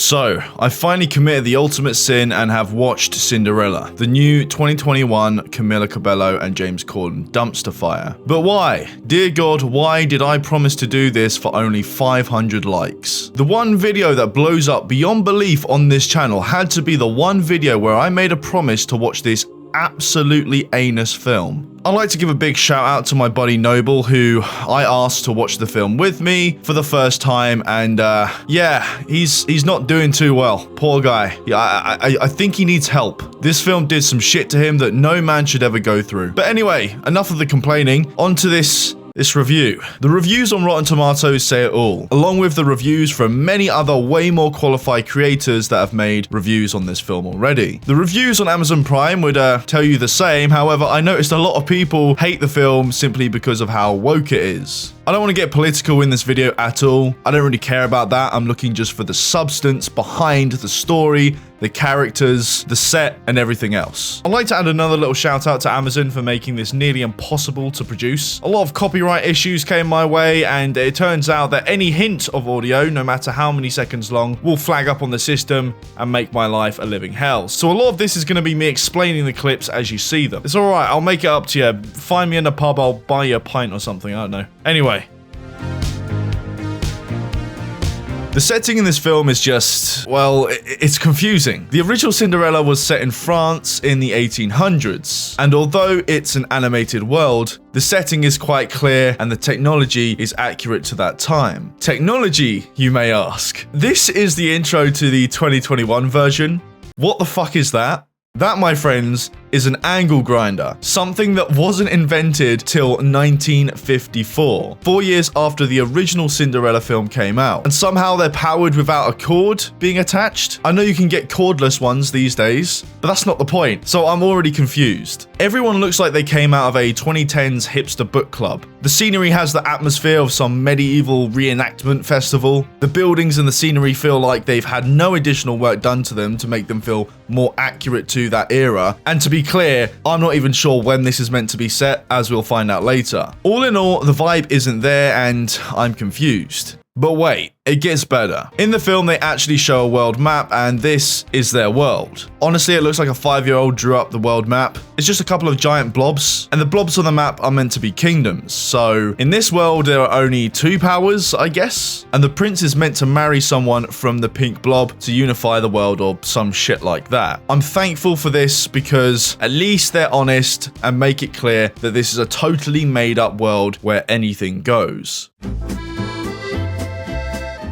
So, I finally committed the ultimate sin and have watched Cinderella, the new 2021 Camila Cabello and James Corden dumpster fire. But why? Dear God, why did I promise to do this for only 500 likes? The one video that blows up beyond belief on this channel had to be the one video where I made a promise to watch this absolutely anus film. I'd like to give a big shout out to my buddy Noble, who I asked to watch the film with me for the first time, and yeah, he's not doing too well. Poor guy. Yeah, I think he needs help. This film did some shit to him that no man should ever go through. But anyway, enough of the complaining. On to this review. The reviews on Rotten Tomatoes say it all, along with the reviews from many other way more qualified creators that have made reviews on this film already. The reviews on Amazon Prime would tell you the same, however, I noticed a lot of people hate the film simply because of how woke it is. I don't want to get political in this video at all. I don't really care about that. I'm looking just for the substance behind the story, the characters, the set, and everything else. I'd like to add another little shout out to Amazon for making this nearly impossible to produce. A lot of copyright issues came my way, and it turns out that any hint of audio, no matter how many seconds long, will flag up on the system and make my life a living hell. So a lot of this is going to be me explaining the clips as you see them. It's alright, I'll make it up to you. Find me in a pub, I'll buy you a pint or something, I don't know. Anyway. The setting in this film is just, well, it's confusing. The original Cinderella was set in France in the 1800s, and although it's an animated world, the setting is quite clear and the technology is accurate to that time. Technology, you may ask. This is the intro to the 2021 version. What the fuck is that? That, my friends, is an angle grinder, something that wasn't invented till 1954, 4 years after the original Cinderella film came out. And somehow they're powered without a cord being attached. I know you can get cordless ones these days, but that's not the point, so I'm already confused. Everyone looks like they came out of a 2010s hipster book club. The scenery has the atmosphere of some medieval reenactment festival. The buildings and the scenery feel like they've had no additional work done to them to make them feel more accurate to that era. And to be clear, I'm not even sure when this is meant to be set, as we'll find out later. All in all, the vibe isn't there and I'm confused. But wait, it gets better. In the film, they actually show a world map, and this is their world. Honestly, it looks like a 5-year-old drew up the world map. It's just a couple of giant blobs, and the blobs on the map are meant to be kingdoms. So in this world, there are only 2 powers, I guess, and the prince is meant to marry someone from the pink blob to unify the world or some shit like that. I'm thankful for this because at least they're honest and make it clear that this is a totally made up world where anything goes.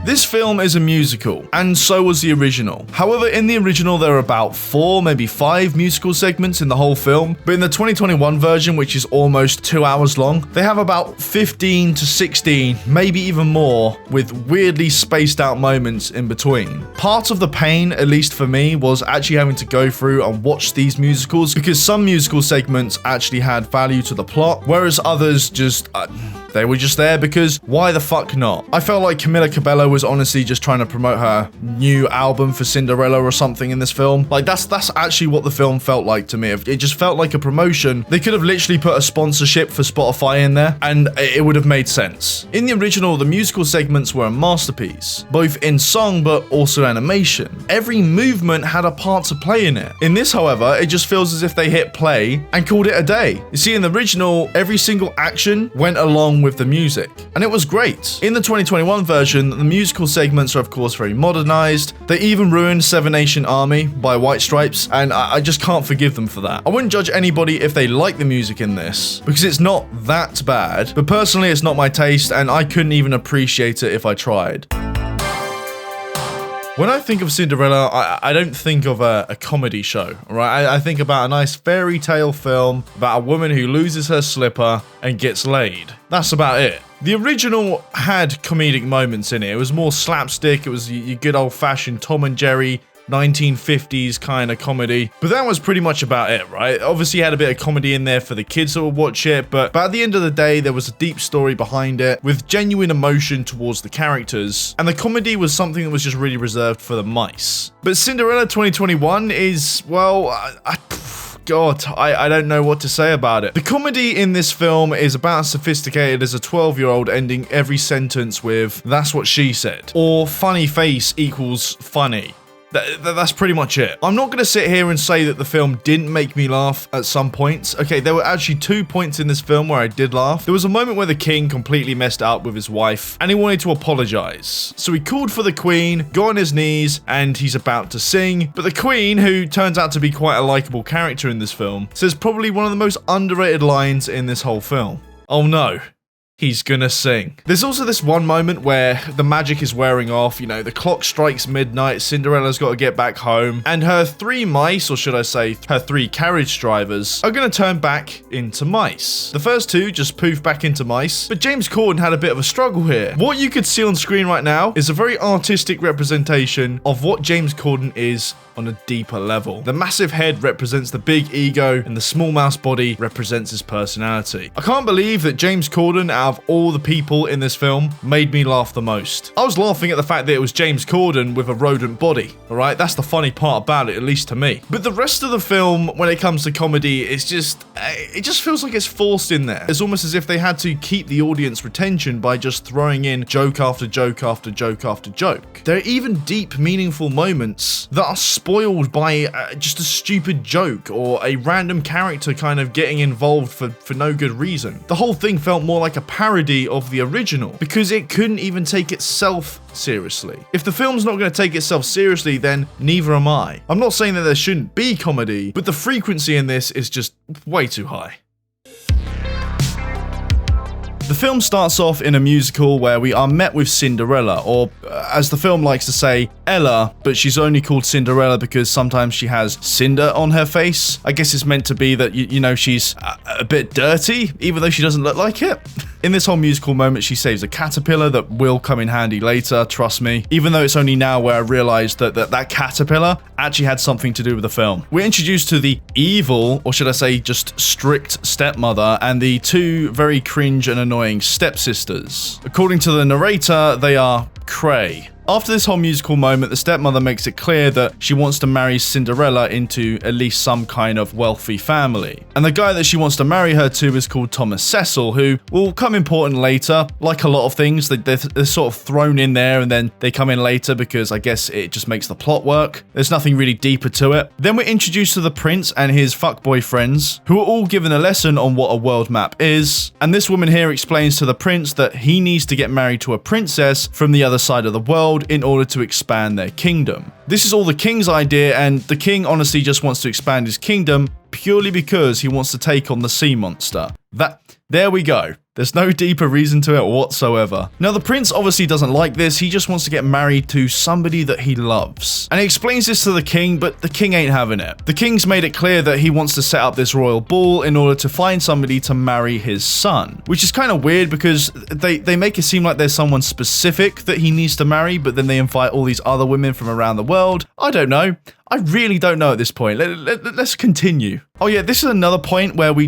This film is a musical, and so was the original. However, in the original, there are about 4, maybe 5 musical segments in the whole film, but in the 2021 version, which is almost 2 hours long, they have about 15 to 16, maybe even more, with weirdly spaced out moments in between. Part of the pain, at least for me, was actually having to go through and watch these musicals, because some musical segments actually had value to the plot, whereas others just... they were just there because why the fuck not? I felt like Camila Cabello was honestly just trying to promote her new album for Cinderella or something in this film. Like, that's actually what the film felt like to me. It just felt like a promotion. They could have literally put a sponsorship for Spotify in there and it would have made sense. In the original, the musical segments were a masterpiece, both in song but also animation. Every movement had a part to play in it. In this, however, it just feels as if they hit play and called it a day. You see, in the original, every single action went along with the music, and it was great. In the 2021 version, the musical segments are of course very modernized. They even ruined Seven Nation Army by White Stripes, and I just can't forgive them for that. I wouldn't judge anybody if they like the music in this, because it's not that bad, but personally it's not my taste, and I couldn't even appreciate it if I tried. When I think of Cinderella, I don't think of a comedy show, right? I think about a nice fairy tale film about a woman who loses her slipper and gets laid. That's about it. The original had comedic moments in it. It was more slapstick. It was your good old-fashioned Tom and Jerry 1950s kind of comedy, but that was pretty much about it, right? Obviously you had a bit of comedy in there for the kids that would watch it, but at the end of the day there was a deep story behind it with genuine emotion towards the characters, and the comedy was something that was just really reserved for the mice. But Cinderella 2021 is, well, God, I don't know what to say about it. The comedy in this film is about as sophisticated as a 12-year-old ending every sentence with, "That's what she said," or "funny face equals funny." That's pretty much it. I'm not going to sit here and say that the film didn't make me laugh at some points. Okay, there were actually 2 points in this film where I did laugh. There was a moment where the king completely messed up with his wife and he wanted to apologize. So he called for the queen, got on his knees, and he's about to sing. But the queen, who turns out to be quite a likable character in this film, says probably one of the most underrated lines in this whole film. "Oh no. He's gonna sing." There's also this one moment where the magic is wearing off, you know, the clock strikes midnight, Cinderella's got to get back home, and her 3 mice, or should I say, her 3 carriage drivers, are gonna turn back into mice. The first 2 just poof back into mice, but James Corden had a bit of a struggle here. What you could see on screen right now is a very artistic representation of what James Corden is on a deeper level. The massive head represents the big ego, and the small mouse body represents his personality. I can't believe that James Corden, out of all the people in this film, made me laugh the most. I was laughing at the fact that it was James Corden with a rodent body, alright? That's the funny part about it, at least to me. But the rest of the film, when it comes to comedy, it just feels like it's forced in there. It's almost as if they had to keep the audience retention by just throwing in joke after joke after joke after joke. There are even deep, meaningful moments that are spoiled by just a stupid joke or a random character kind of getting involved for no good reason. The whole thing felt more like a parody of the original because it couldn't even take itself seriously. If the film's not going to take itself seriously, then neither am I. I'm not saying that there shouldn't be comedy, but the frequency in this is just way too high. The film starts off in a musical where we are met with Cinderella, or as the film likes to say, Ella, but she's only called Cinderella because sometimes she has cinder on her face. I guess it's meant to be that, you know, she's a bit dirty, even though she doesn't look like it. In this whole musical moment, she saves a caterpillar that will come in handy later, trust me. Even though it's only now where I realized that caterpillar actually had something to do with the film. We're introduced to the evil, or should I say just strict stepmother, and the 2 very cringe and annoying stepsisters. According to the narrator, they are cray. After this whole musical moment, the stepmother makes it clear that she wants to marry Cinderella into at least some kind of wealthy family. And the guy that she wants to marry her to is called Thomas Cecil, who will come important later. Like a lot of things, they're sort of thrown in there and then they come in later because I guess it just makes the plot work. There's nothing really deeper to it. Then we're introduced to the prince and his fuckboy friends, who are all given a lesson on what a world map is. And this woman here explains to the prince that he needs to get married to a princess from the other side of the world in order to expand their kingdom. This is all the king's idea, and the king honestly just wants to expand his kingdom purely because he wants to take on the sea monster. There we go. There's no deeper reason to it whatsoever. Now, the prince obviously doesn't like this. He just wants to get married to somebody that he loves. And he explains this to the king, but the king ain't having it. The king's made it clear that he wants to set up this royal ball in order to find somebody to marry his son, which is kind of weird because they make it seem like there's someone specific that he needs to marry, but then they invite all these other women from around the world. I don't know. I really don't know at this point. Let's continue. Oh yeah, this is another point where we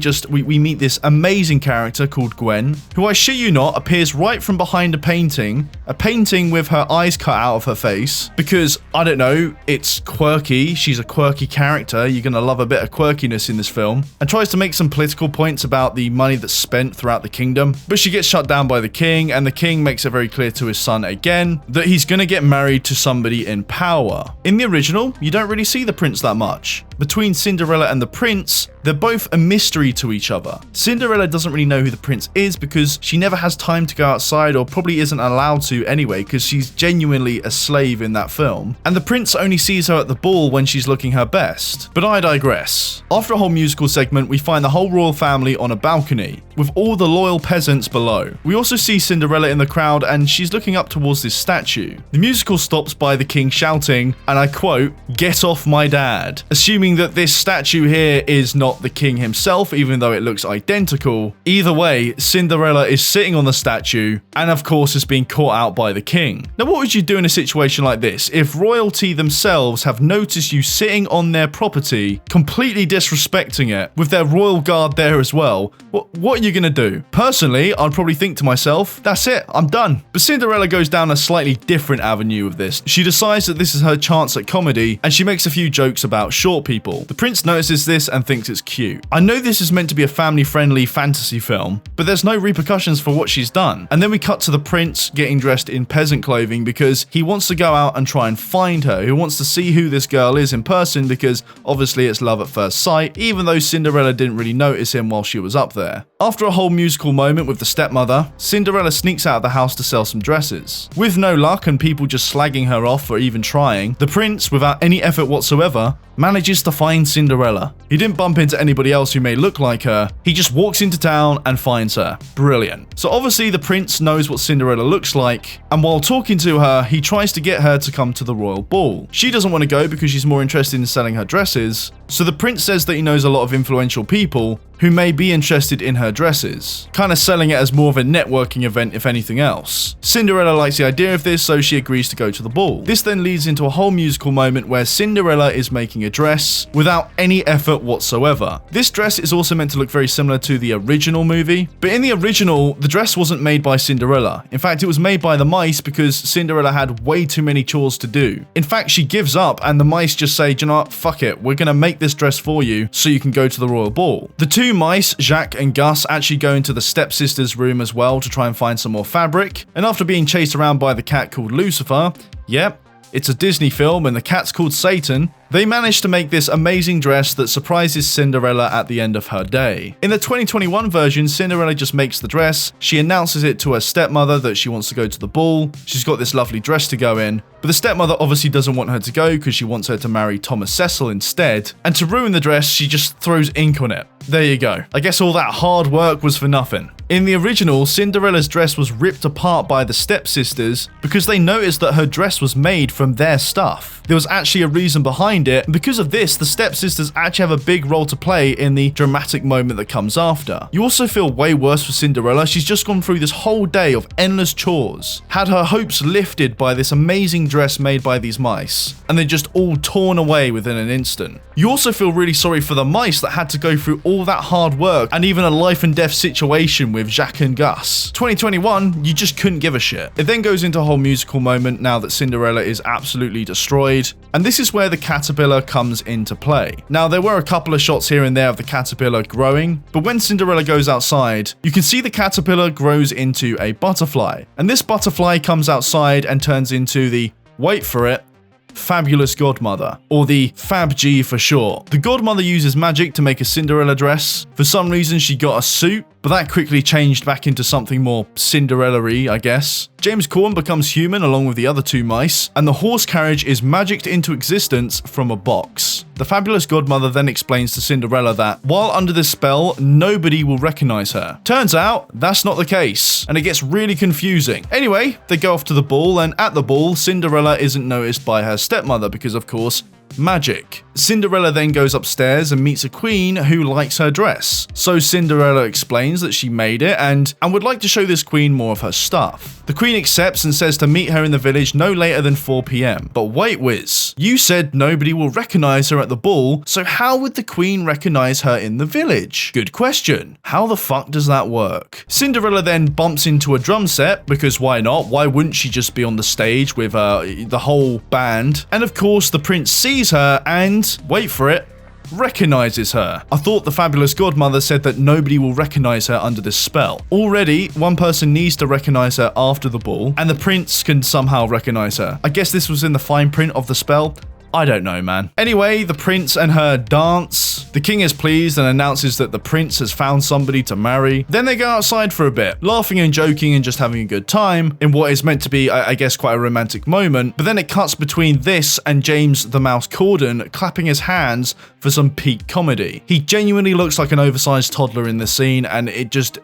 meet this amazing character called Gwen, who I shit you not appears right from behind a painting with her eyes cut out of her face, because, I don't know, it's quirky, she's a quirky character, you're gonna love a bit of quirkiness in this film, and tries to make some political points about the money that's spent throughout the kingdom, but she gets shut down by the king, and the king makes it very clear to his son again that he's gonna get married to somebody in power. In the original, you don't really see the prince that much. Between Cinderella and the prince, they're both a mystery to each other. Cinderella doesn't really know who the prince is because she never has time to go outside, or probably isn't allowed to anyway because she's genuinely a slave in that film. And the prince only sees her at the ball when she's looking her best. But I digress. After a whole musical segment, we find the whole royal family on a balcony, with all the loyal peasants below. We also see Cinderella in the crowd and she's looking up towards this statue. The musical stops by the king shouting, and I quote, "Get off my dad," assuming that this statue here is not not the king himself, even though it looks identical. Either way, Cinderella is sitting on the statue and of course is being caught out by the king. Now, what would you do in a situation like this? If royalty themselves have noticed you sitting on their property, completely disrespecting it, with their royal guard there as well, what are you gonna do? Personally, I'd probably think to myself, that's it, I'm done. But Cinderella goes down a slightly different avenue of this. She decides that this is her chance at comedy, and she makes a few jokes about short people. The prince notices this and thinks it's cute. I know this is meant to be a family-friendly fantasy film, but there's no repercussions for what she's done. And then we cut to the prince getting dressed in peasant clothing because he wants to go out and try and find her. He wants to see who this girl is in person because obviously it's love at first sight, even though Cinderella didn't really notice him while she was up there. After a whole musical moment with the stepmother, Cinderella sneaks out of the house to sell some dresses. With no luck and people just slagging her off for even trying, the prince, without any effort whatsoever, manages to find Cinderella. He didn't bump into anybody else who may look like her, he just walks into town and finds her. Brilliant. So obviously the prince knows what Cinderella looks like, and while talking to her, he tries to get her to come to the royal ball. She doesn't want to go because she's more interested in selling her dresses, so the prince says that he knows a lot of influential people who may be interested in her dresses, kind of selling it as more of a networking event if anything else. Cinderella likes the idea of this, so she agrees to go to the ball. This then leads into a whole musical moment where Cinderella is making a dress without any effort whatsoever. This dress is also meant to look very similar to the original movie, but in the original, the dress wasn't made by Cinderella. In fact, it was made by the mice because Cinderella had way too many chores to do. In fact, she gives up and the mice just say, "Do you know what? Fuck it, we're gonna make this dress for you so you can go to the royal ball." The two mice, Jacques and Gus, actually go into the stepsister's room as well to try and find some more fabric, and after being chased around by the cat called Lucifer, yep, it's a Disney film and the cat's called Satan, they managed to make this amazing dress that surprises Cinderella at the end of her day. In the 2021 version, Cinderella just makes the dress, she announces it to her stepmother that she wants to go to the ball, she's got this lovely dress to go in, but the stepmother obviously doesn't want her to go because she wants her to marry Thomas Cecil instead, and to ruin the dress, she just throws ink on it. There you go. I guess all that hard work was for nothing. In the original, Cinderella's dress was ripped apart by the stepsisters because they noticed that her dress was made from their stuff. There was actually a reason behind it, and because of this, the stepsisters actually have a big role to play in the dramatic moment that comes after. You also feel way worse for Cinderella. She's just gone through this whole day of endless chores, had her hopes lifted by this amazing dress made by these mice, and they're just all torn away within an instant. You also feel really sorry for the mice that had to go through all that hard work and even a life and death situation with Jacques and Gus. 2021, you just couldn't give a shit. It then goes into a whole musical moment now that Cinderella is absolutely destroyed, and this is where the caterpillar comes into play. Now, there were a couple of shots here and there of the caterpillar growing, but when Cinderella goes outside, you can see the caterpillar grows into a butterfly, and this butterfly comes outside and turns into the, wait for it, fabulous godmother, or the Fab G for short. The godmother uses magic to make a Cinderella dress. For some reason, she got a suit, but that quickly changed back into something more Cinderella-y, I guess. James Corden becomes human along with the other two mice, and the horse carriage is magicked into existence from a box. The fabulous godmother then explains to Cinderella that, while under this spell, nobody will recognize her. Turns out, that's not the case, and it gets really confusing. Anyway, they go off to the ball, and at the ball, Cinderella isn't noticed by her stepmother because, of course, magic. Cinderella then goes upstairs and meets a queen who likes her dress. So Cinderella explains that she made it and would like to show this queen more of her stuff. The queen accepts and says to meet her in the village no later than 4 PM. But wait whiz, you said nobody will recognize her at the ball, so how would the queen recognize her in the village? Good question. How the fuck does that work? Cinderella then bumps into a drum set, because why not? Why wouldn't she just be on the stage with the whole band? And of course the prince sees her and, wait for it, recognizes her. I thought the fabulous godmother said that nobody will recognize her under this spell. Already, one person needs to recognize her after the ball, and the prince can somehow recognize her. I guess this was in the fine print of the spell. I don't know, man. Anyway, the prince and her dance. The king is pleased and announces that the prince has found somebody to marry. Then they go outside for a bit, laughing and joking and just having a good time in what is meant to be, I guess, quite a romantic moment. But then it cuts between this and James the Mouse Corden clapping his hands for some peak comedy. He genuinely looks like an oversized toddler in the scene, and it just,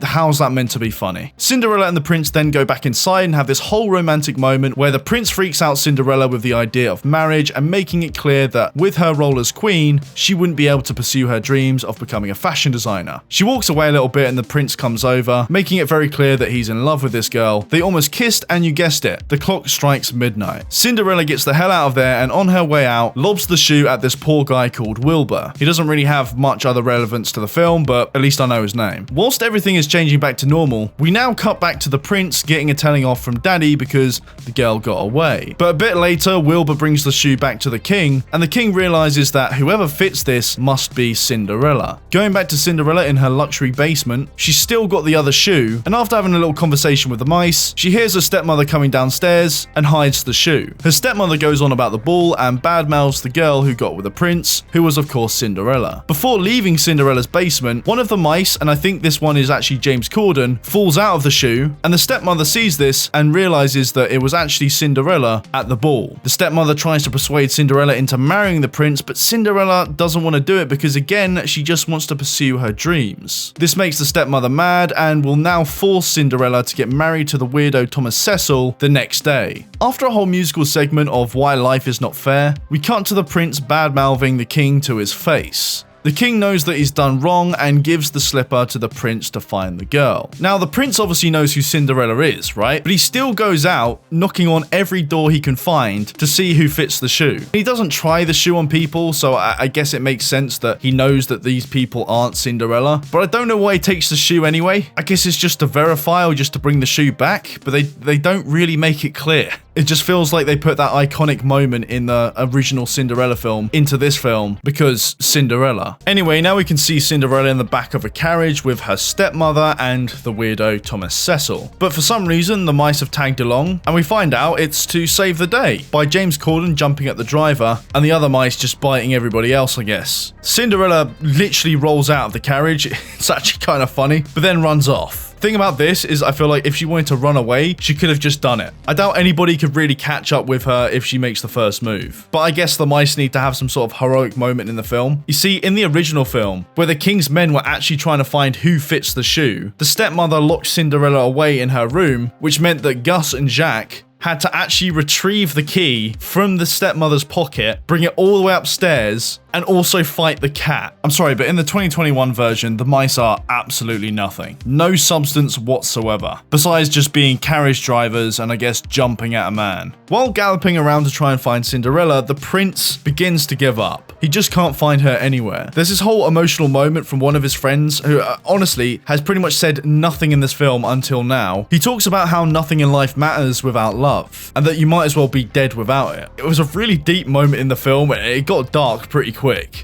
how's that meant to be funny? Cinderella and the prince then go back inside and have this whole romantic moment where the prince freaks out Cinderella with the idea of marriage and making it clear that with her role as queen, she wouldn't be able to pursue her dreams of becoming a fashion designer. She walks away a little bit and the prince comes over, making it very clear that he's in love with this girl. They almost kissed and you guessed it, the clock strikes midnight. Cinderella gets the hell out of there and on her way out, lobs the shoe at this poor guy called Wilbur. He doesn't really have much other relevance to the film, but at least I know his name. Whilst everything is changing back to normal, we now cut back to the prince getting a telling off from daddy because the girl got away. But a bit later, Wilbur brings the shoe back to the king, and the king realizes that whoever fits this must be Cinderella. Going back to Cinderella in her luxury basement, she's still got the other shoe, and after having a little conversation with the mice, she hears her stepmother coming downstairs and hides the shoe. Her stepmother goes on about the ball and badmouths the girl who got with the prince, who was of course Cinderella. Before leaving Cinderella's basement, one of the mice, and I think this one is actually James Corden, falls out of the shoe, and the stepmother sees this and realizes that it was actually Cinderella at the ball. The stepmother tries to persuade Cinderella into marrying the prince, but Cinderella doesn't want to do it because again, she just wants to pursue her dreams. This makes the stepmother mad and will now force Cinderella to get married to the weirdo Thomas Cecil the next day. After a whole musical segment of why life is not fair, we cut to the prince bad-mouthing the king to his face. The king knows that he's done wrong and gives the slipper to the prince to find the girl. Now, the prince obviously knows who Cinderella is, right? But he still goes out, knocking on every door he can find to see who fits the shoe. He doesn't try the shoe on people, so I guess it makes sense that he knows that these people aren't Cinderella. But I don't know why he takes the shoe anyway. I guess it's just to verify or just to bring the shoe back, but they don't really make it clear. It just feels like they put that iconic moment in the original Cinderella film into this film because Cinderella. Anyway, now we can see Cinderella in the back of a carriage with her stepmother and the weirdo Thomas Cecil. But for some reason, the mice have tagged along, and we find out it's to save the day by James Corden jumping at the driver and the other mice just biting everybody else, I guess. Cinderella literally rolls out of the carriage. It's actually kind of funny, but then runs off. Thing about this is I feel like if she wanted to run away, she could have just done it. I doubt anybody could really catch up with her if she makes the first move. But I guess the mice need to have some sort of heroic moment in the film. You see, in the original film, where the king's men were actually trying to find who fits the shoe, the stepmother locked Cinderella away in her room, which meant that Gus and Jacques had to actually retrieve the key from the stepmother's pocket, bring it all the way upstairs, and also fight the cat. I'm sorry, but in the 2021 version, the mice are absolutely nothing. No substance whatsoever, besides just being carriage drivers and I guess jumping at a man. While galloping around to try and find Cinderella, the prince begins to give up. He just can't find her anywhere. There's this whole emotional moment from one of his friends who honestly has pretty much said nothing in this film until now. He talks about how nothing in life matters without love, and that you might as well be dead without it. It was a really deep moment in the film. It got dark pretty quick.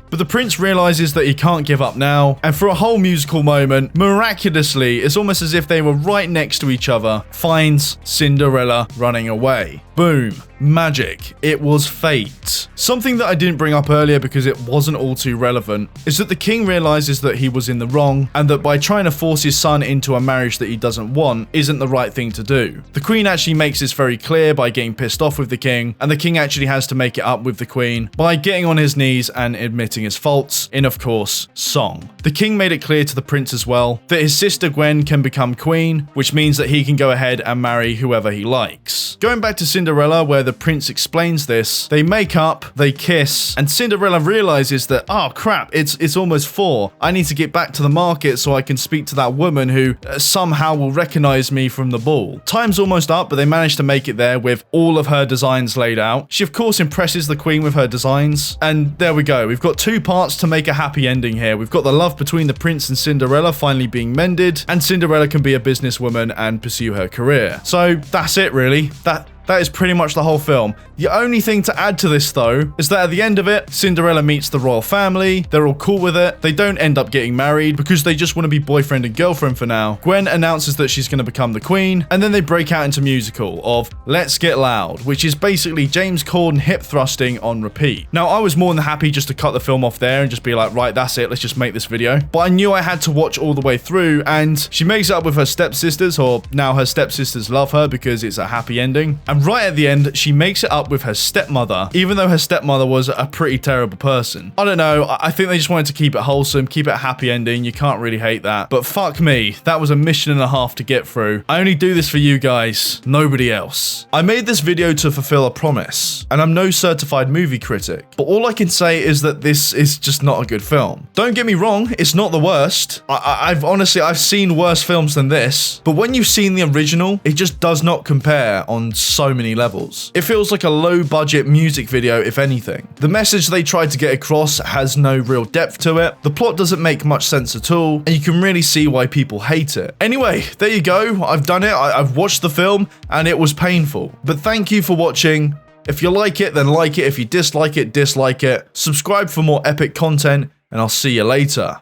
But the prince realizes that he can't give up now, and for a whole musical moment, miraculously, it's almost as if they were right next to each other, finds Cinderella running away. Boom. Magic. It was fate. Something that I didn't bring up earlier because it wasn't all too relevant is that the king realizes that he was in the wrong and that by trying to force his son into a marriage that he doesn't want isn't the right thing to do. The queen actually makes this very clear by getting pissed off with the king, and the king actually has to make it up with the queen by getting on his knees and admitting his faults in, of course, song. The king made it clear to the prince as well that his sister Gwen can become queen, which means that he can go ahead and marry whoever he likes. Going back to Cinderella, where the prince explains this, they make up, they kiss, and Cinderella realizes that, oh crap, it's almost 4. I need to get back to the market so I can speak to that woman who somehow will recognize me from the ball. Time's almost up, but they manage to make it there with all of her designs laid out. She of course impresses the queen with her designs, and there we go. We've got 2 parts to make a happy ending here. We've got the love between the prince and Cinderella finally being mended, and Cinderella can be a businesswoman and pursue her career. So that's it really. That is pretty much the whole film. The only thing to add to this though is that at the end of it, Cinderella meets the royal family, they're all cool with it, they don't end up getting married because they just want to be boyfriend and girlfriend for now. Gwen announces that she's going to become the queen, and then they break out into musical of Let's Get Loud, which is basically James Corden hip thrusting on repeat. Now I was more than happy just to cut the film off there and just be like, right, that's it, let's just make this video. But I knew I had to watch all the way through, and she makes it up with her stepsisters, or now her stepsisters love her because it's a happy ending. And And right at the end, she makes it up with her stepmother, even though her stepmother was a pretty terrible person. I don't know, I think they just wanted to keep it wholesome, keep it a happy ending. You can't really hate that. But fuck me, that was a mission and a half to get through. I only do this for you guys, nobody else. I made this video to fulfill a promise, and I'm no certified movie critic, but all I can say is that this is just not a good film. Don't get me wrong, it's not the worst. I've seen worse films than this, but when you've seen the original, it just does not compare on so many levels. It feels like a low-budget music video, if anything. The message they tried to get across has no real depth to it, the plot doesn't make much sense at all, and you can really see why people hate it. Anyway, there you go, I've done it, I've watched the film, and it was painful. But thank you for watching. If you like it, then like it. If you dislike it, dislike it. Subscribe for more epic content, and I'll see you later.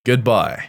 Goodbye.